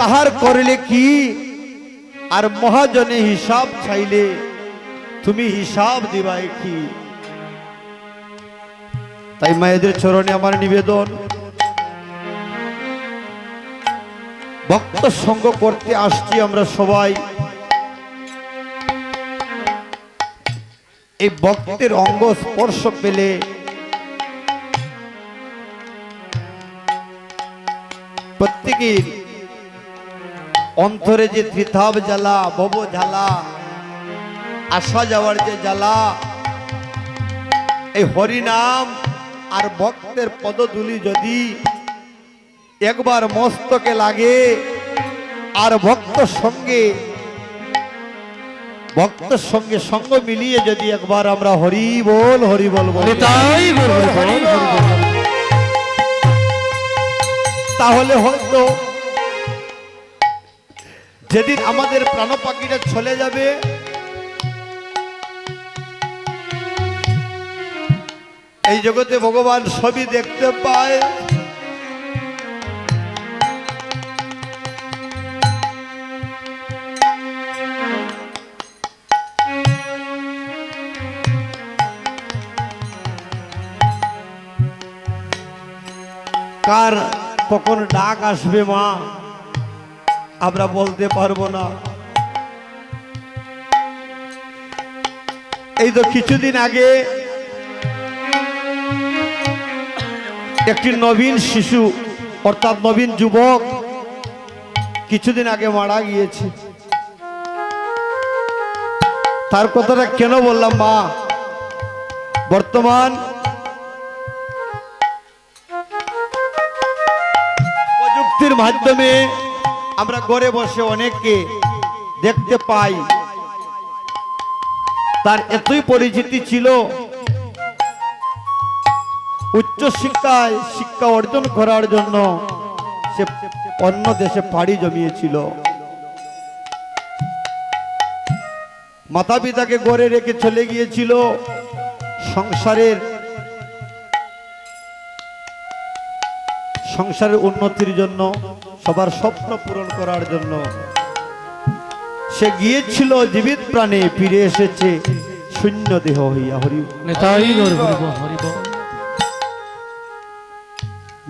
তাহার করলে কি, আর মহাজনে হিসাব চাইলে তুমি হিসাব দিবাই কি। তাই মায়েদের চরণে আমার নিবেদন, ভক্ত সঙ্গ করতে আসছি আমরা সবাই। এই ভক্তের অঙ্গ স্পর্শ পেলে প্রত্যেকের অন্তরে যে ত্রিতাপ জ্বালা, ভব জ্বালা, আসা যাওয়ার যে জ্বালা, এই হরিনাম আর ভক্তের পদধূলি যদি একবার মস্তকে লাগে আর ভক্তের সঙ্গে সঙ্গ মিলিয়ে যদি একবার আমরা হরি বল বলি, তাহলে হয়তো যেদিন আমাদের প্রাণ পাখিটা চলে যাবে, এই জগতে ভগবান সবই দেখতে পায়। কার কখন ডাক আসবে মা আমরা বলতে পারবো না। এই তো কিছুদিন আগে একটি নবীন শিশু অর্থাৎ নবীন যুবক কিছুদিন আগে মারা গিয়েছে। তার কথাটা কেন বললাম মা, বর্তমান প্রযুক্তির মাধ্যমে আমরা ঘরে বসে অনেককে দেখতে পাই। তার এতই পরিচিতি ছিল, উচ্চ শিক্ষা অর্জন করার জন্য সে অন্য দেশে পাড়ি জমিয়েছিল। মাতা পিতাকে ঘরে রেখে চলে গিয়েছিল সংসারের উন্নতির জন্য, সবার স্বপ্ন পূরণ করার জন্য। সে গিয়েছিল জীবিত প্রাণে, ফিরে এসেছে শূন্য দেহ হইয়া।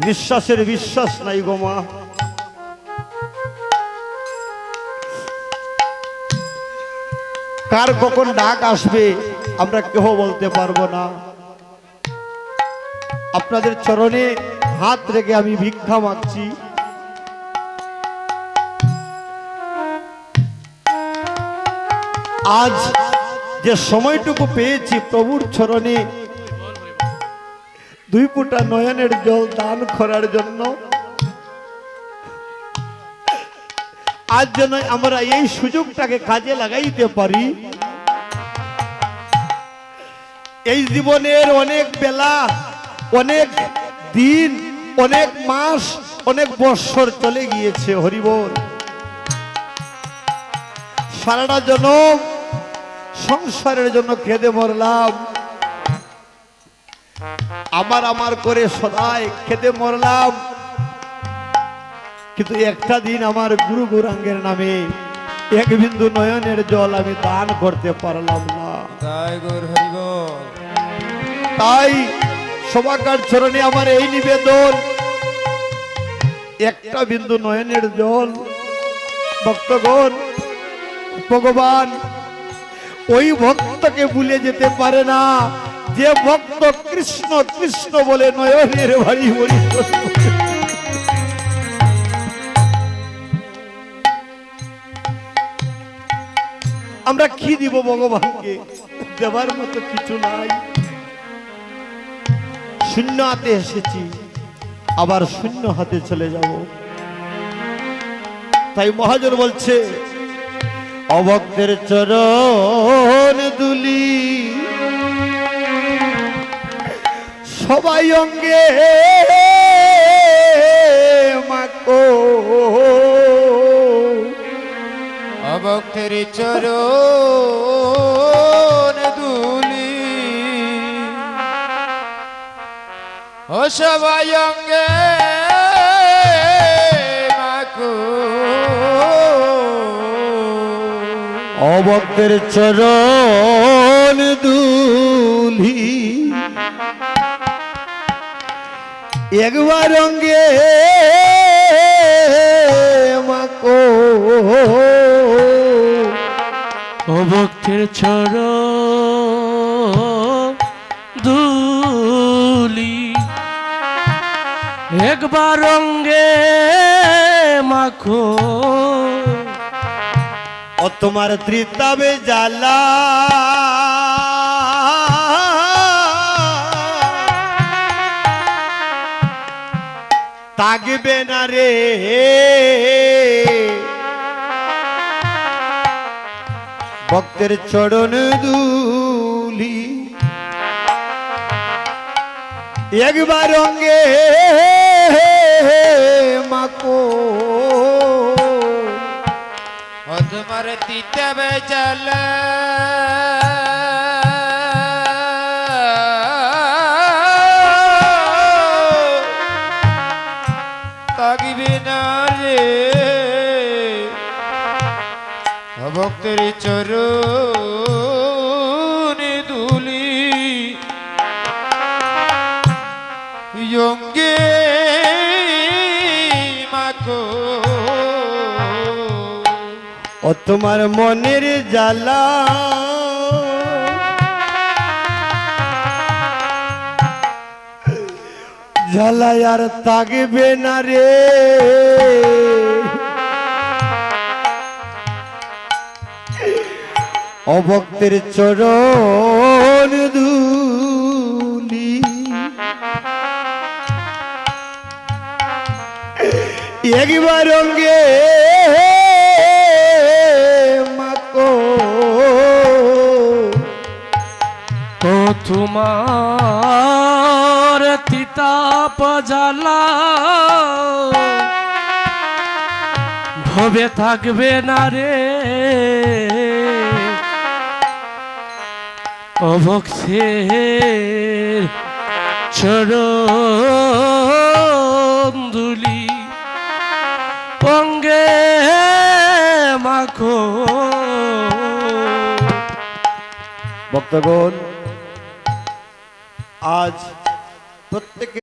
নিঃশ্বাসের বিশ্বাস নাই গো মা। কার কখন ডাক আসবে আমরা কেউ বলতে পারবো না। আপনাদের চরণে হাত রেখে আমি ভিক্ষা মাগছি, আজ যে সময়টুকু পেয়েছি প্রভুর চরণে দুই ফোঁটা নয়নের জল দান করার জন্য, আজ যেন আমরা এই সুযোগটাকে কাজে লাগাইতে পারি। এই জীবনের অনেক বেলা, অনেক দিন, অনেক মাস, অনেক বৎসর চলে গিয়েছে। হরিবল। সারাটা জনম সংসারের জন্য খেদে মরলাম, আমার করে সদাই খেদে মরলাম, কিন্তু একটা দিন আমার গুরু গৌরাঙ্গের নামে এক বিন্দু নয়নের জল আমি দান করতে পারলাম না। তাই সবাকার চরণে আমার এই নিবেদন, একটা বিন্দু নয়নের জল ভক্তগণ, ভগবান ওই ভক্তকে ভুলে যেতে পারে না যে ভক্ত কৃষ্ণ কৃষ্ণ বলে নয়নের ভারী হরি। আমরা কি দিব ভগবানকে? দেবার মতো কিছু নাই। শূন্য হাতে এসেছি, আবার শূন্য হাতে চলে যাব। তাই মহাজন বলছে, অভক্তের চরণ দুলি সবাই অঙ্গে মাকো, অভক্তের চরণ দুলি ও সবাই অঙ্গে মাকো। অভক্তের চরণ দুলি একবার অঙ্গে মাকো ও ভক্তের চর দুলি একবার রঙ্গে মাখো ও তোমার ত্রিতাবে জ্বালা তাগবে না রে ভক্তের চরণ দুলি একবার অঙ্গে মাকো ও তোমার তিতে বেচাল তাগিবে না রে ভক্তের চরণ দুলি অঙ্গে মাখো ও তোমার মনের জ্বালা জ্বালায় আর তাগবে না রে অভক্তের চরণ দুলি একবার অঙ্গে মাকো ও তোমার তিতাপ জ্বালা ভবে থাকবে না রে অভক্তের চরণ দুলি অঙ্গে মাখো ভক্তগণ আজ প্রত্যেকে